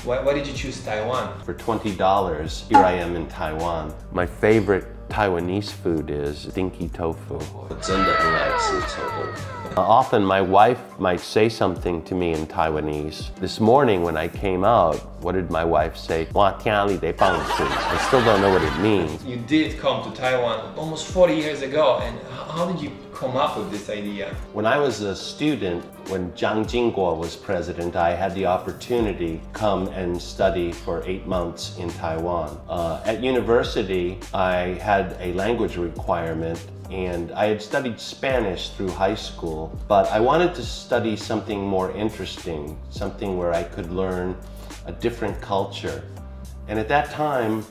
Why did you choose Taiwan? For $20, here I am in Taiwan. My favorite Taiwanese food is dinky tofu. 我真的很爱吃臭豆腐. Often my wife might say something to me in Taiwanese. This morning when I came out, what did my wife say? 我听你在放屁. I still don't know what it means. You did come to Taiwan almost 40 years ago, and how did you come up with this idea? When I was a student, when Jiang Jingguo was president, I had the opportunity to come and study for 8 months in Taiwan. At university, I had a language requirement, and I had studied Spanish through high school, but I wanted to study something more interesting, something where I could learn a different culture. And at that time,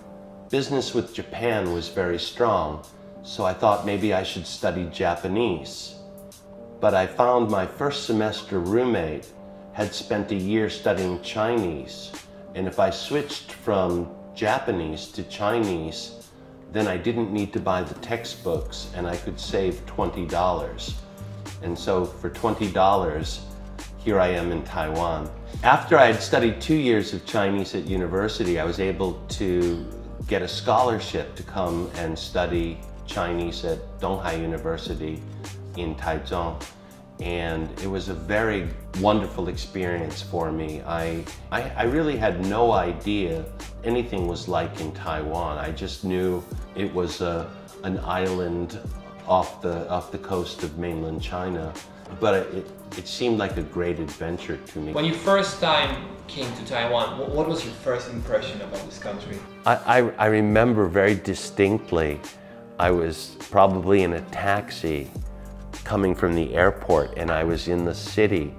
business with Japan was very strong, so I thought maybe I should study Japanese. But I found my first semester roommate had spent a year studying Chinese, and if I switched from Japanese to Chinese, then I didn't need to buy the textbooks and I could save $20. And so for $20, here I am in Taiwan. After I had studied 2 years of Chinese at university, I was able to get a scholarship to come and study Chinese at Donghai University in Taichung. And it was a very wonderful experience for me. I really had no idea anything was like in Taiwan. I just knew it was an island off the coast of mainland China, but it seemed like a great adventure to me. When you first time came to Taiwan, what was your first impression about this country? I remember very distinctly, I was probably in a taxi coming from the airport, and I was in the city,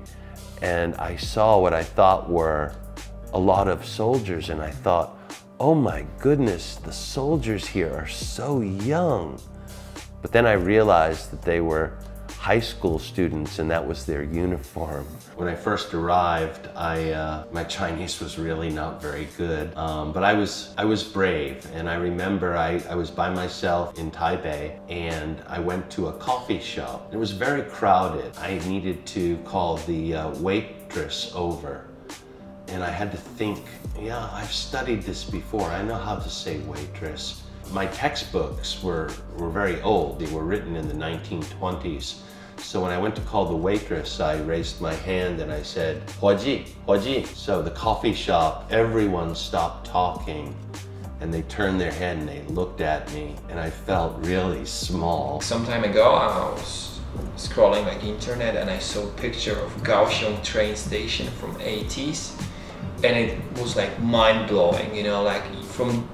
and I saw what I thought were a lot of soldiers, and I thought, oh my goodness, the soldiers here are so young. But then I realized that they were high school students and that was their uniform. When I first arrived, my Chinese was really not very good, but I was brave, and I remember I was by myself in Taipei, and I went to a coffee shop. It was very crowded. I needed to call the waitress over, and I had to think, yeah, I've studied this before. I know how to say waitress. My textbooks were very old. They were written in the 1920s. So when I went to call the waitress, I raised my hand and I said, 伙计, 伙计. So the coffee shop, everyone stopped talking, and they turned their head and they looked at me, and I felt really small. Some time ago, I was scrolling like internet and I saw a picture of Kaohsiung train station from 80s, and it was like mind-blowing, you know, like from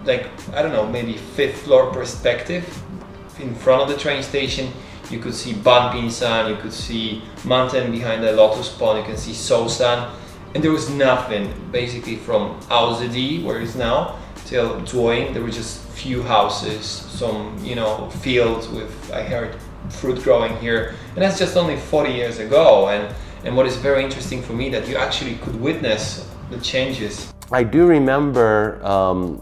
like, I don't know, maybe 5th floor perspective. In front of the train station, you could see Banpingsan, you could see mountain behind the Lotus Pond, you can see Sosan, and there was nothing. Basically from Aozidi, where it's now, till Zuoying, there were just few houses, some, you know, fields with, I heard, fruit growing here, and that's just only 40 years ago. And what is very interesting for me, that you actually could witness the changes. I do remember,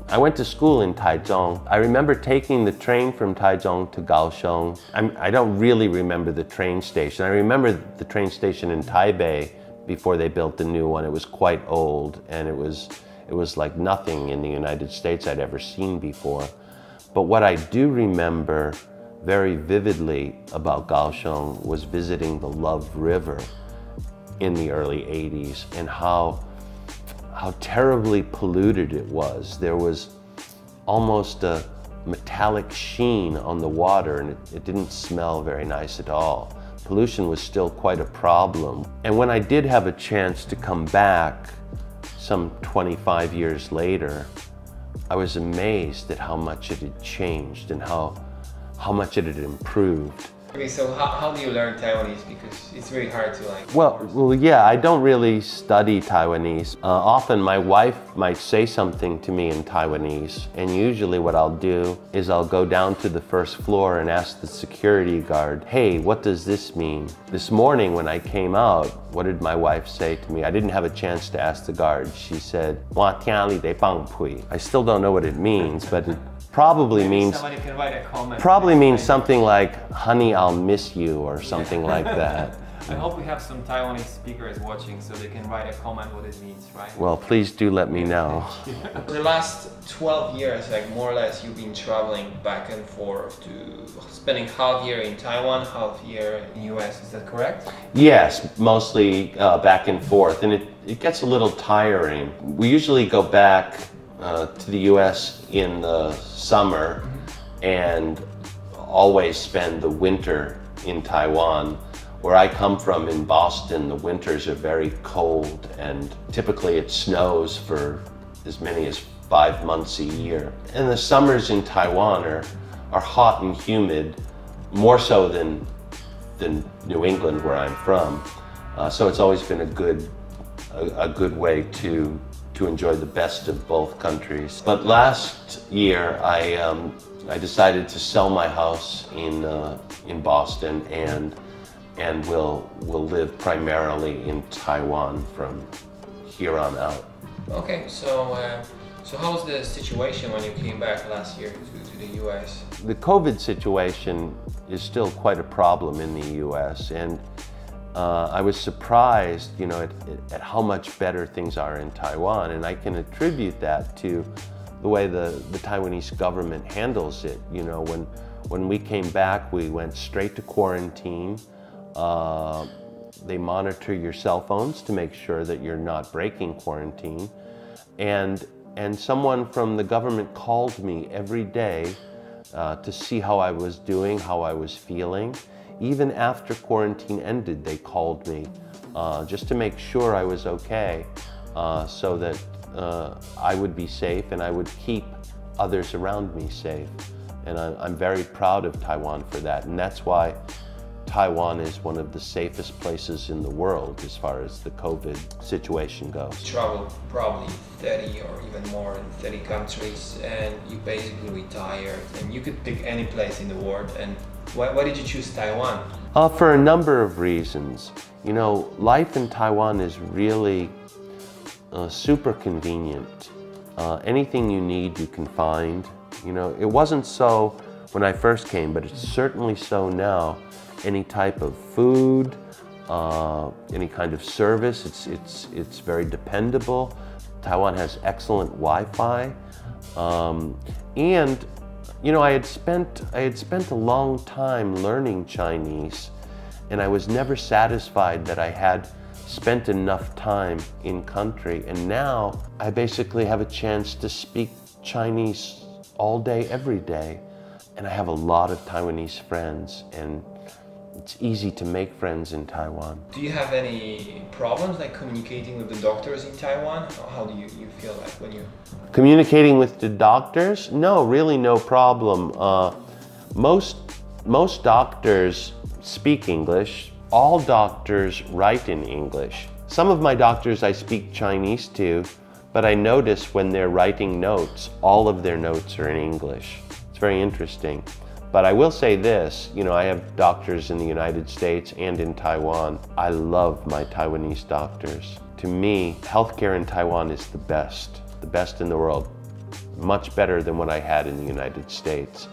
I went to school in Taichung. I remember taking the train from Taichung to Kaohsiung. I don't really remember the train station. I remember the train station in Taipei before they built the new one. It was quite old, and it was like nothing in the United States I'd ever seen before. But what I do remember very vividly about Kaohsiung was visiting the Love River in the early 80s, and how terribly polluted it was. There was almost a metallic sheen on the water, and it didn't smell very nice at all. Pollution was still quite a problem. And when I did have a chance to come back some 25 years later, I was amazed at how much it had changed and how much it had improved. Okay, so how do you learn Taiwanese? Because it's very hard to like... Well, yeah, I don't really study Taiwanese. Often my wife might say something to me in Taiwanese, and usually what I'll do is I'll go down to the first floor and ask the security guard, hey, what does this mean? This morning when I came out, what did my wife say to me? I didn't have a chance to ask the guard. She said, 我听你在放屁. I still don't know what it means, but it probably means somebody can write a comment. Probably means something like, honey, I'll miss you, or something like that. I hope we have some Taiwanese speakers watching so they can write a comment what it means, right? Well, please do let me know. For the last 12 years, like more or less, you've been traveling back and forth to spending half year in Taiwan, half year in US, is that correct? Yes, mostly back and forth, and it gets a little tiring. We usually go back to the US in the summer and always spend the winter in Taiwan. Where I come from in Boston, the winters are very cold and typically it snows for as many as 5 months a year. And the summers in Taiwan are hot and humid, more so than New England where I'm from. So it's always been a good way to enjoy the best of both countries. But last year I decided to sell my house in Boston and will live primarily in Taiwan from here on out. Okay, so how was the situation when you came back last year to the US? The COVID situation is still quite a problem in the US, and I was surprised, at how much better things are in Taiwan, and I can attribute that to the way the Taiwanese government handles it. When we came back, we went straight to quarantine. They monitor your cell phones to make sure that you're not breaking quarantine. And someone from the government called me every day to see how I was doing, how I was feeling. Even after quarantine ended, they called me just to make sure I was okay, so that I would be safe and I would keep others around me safe. And I'm very proud of Taiwan for that. And that's why Taiwan is one of the safest places in the world as far as the COVID situation goes. You traveled probably 30 or even more in 30 countries, and you basically retired, and you could pick any place in the world. And why did you choose Taiwan? For a number of reasons. Life in Taiwan is really super convenient. Anything you need, you can find. It wasn't so when I first came, but it's certainly so now. Any type of food, any kind of service, it's very dependable. Taiwan has excellent Wi-Fi, and I had spent a long time learning Chinese, and I was never satisfied that I had spent enough time in country. And now I basically have a chance to speak Chinese all day, every day, and I have a lot of Taiwanese friends, and it's easy to make friends in Taiwan. Do you have any problems like communicating with the doctors in Taiwan? How do you feel like when you... Communicating with the doctors? No, really no problem. Most doctors speak English. All doctors write in English. Some of my doctors I speak Chinese to, but I notice when they're writing notes, all of their notes are in English. It's very interesting. But I will say this, I have doctors in the United States and in Taiwan. I love my Taiwanese doctors. To me, healthcare in Taiwan is the best in the world. Much better than what I had in the United States,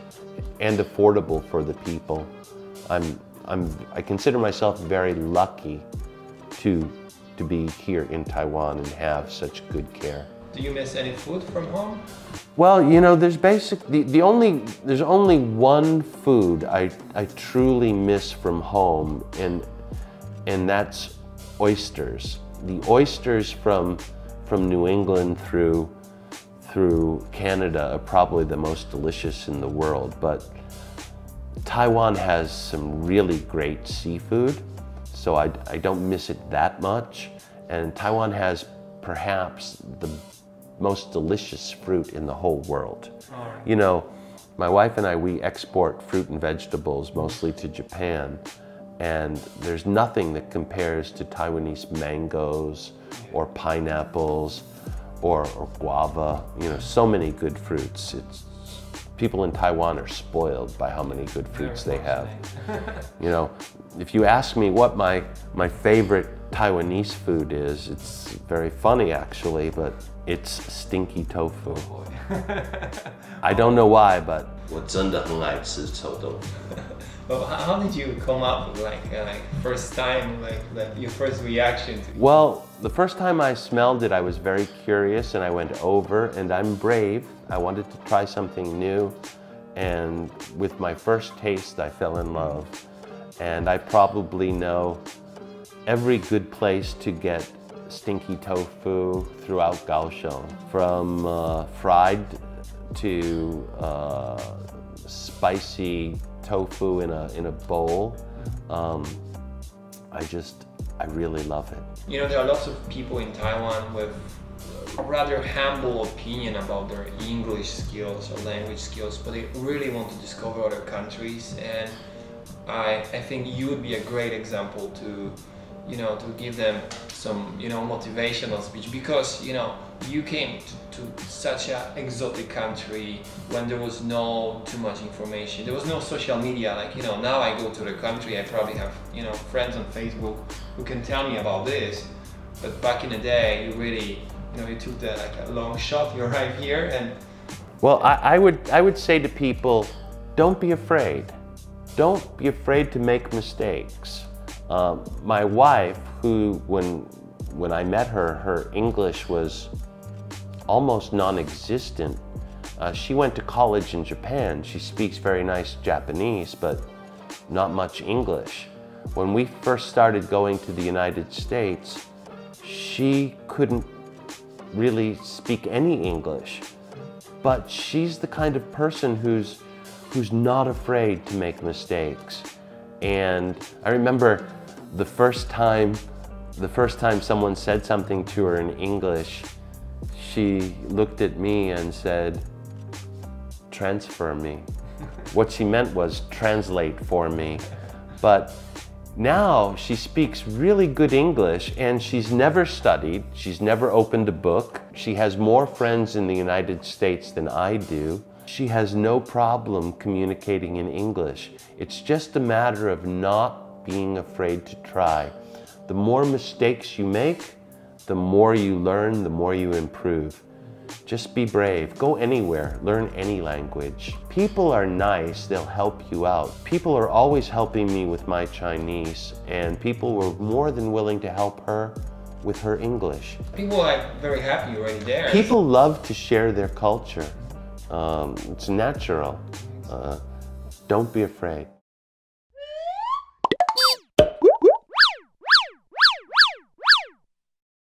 and affordable for the people. I consider myself very lucky to be here in Taiwan and have such good care. Do you miss any food from home? Well, there's only one food I truly miss from home, and that's oysters. The oysters from New England through Canada are probably the most delicious in the world, but Taiwan has some really great seafood, so I don't miss it that much. And Taiwan has perhaps the most delicious fruit in the whole world. Right. My wife and I, we export fruit and vegetables mostly to Japan, and there's nothing that compares to Taiwanese mangoes or pineapples or guava. So many good fruits. People in Taiwan are spoiled by how many good fruits they have. If you ask me what my favorite Taiwanese food is, it's very funny actually, but it's stinky tofu. I don't know why, but 我真的很爱吃臭豆腐。 Well, how did you come up with like first time, like your first reaction to it? Well, the first time I smelled it, I was very curious and I went over, and I'm brave. I wanted to try something new, and with my first taste, I fell in love. And I probably know every good place to get stinky tofu throughout Kaohsiung, from fried to spicy tofu in a bowl. I really love it. You know, there are lots of people in Taiwan with a rather humble opinion about their English skills or language skills, but they really want to discover other countries. And I think you would be a great example to, you know, to give them some, you know, motivational speech, because, you know, you came to such an exotic country when there was no too much information. There was no social media. Like, you know, now I go to the country, I probably have, you know, friends on Facebook who can tell me about this. But back in the day, you really, you know, you took the, like a long shot. You arrived here and... Well, I would say to people, don't be afraid. Don't be afraid to make mistakes. My wife, who, when I met her, her English was almost non-existent. She went to college in Japan. She speaks very nice Japanese, but not much English. When we first started going to the United States, she couldn't really speak any English. But she's the kind of person who's not afraid to make mistakes. And I remember the first time someone said something to her in English, she looked at me and said, transfer me. What she meant was translate for me. But now she speaks really good English, and she's never studied, she's never opened a book. She has more friends in the United States than I do. She has no problem communicating in English. It's just a matter of not being afraid to try. The more mistakes you make, the more you learn, the more you improve. Just be brave. Go anywhere. Learn any language. People are nice. They'll help you out. People are always helping me with my Chinese, and people were more than willing to help her with her English. People are very happy you're already there. People love to share their culture. It's natural. Don't be afraid.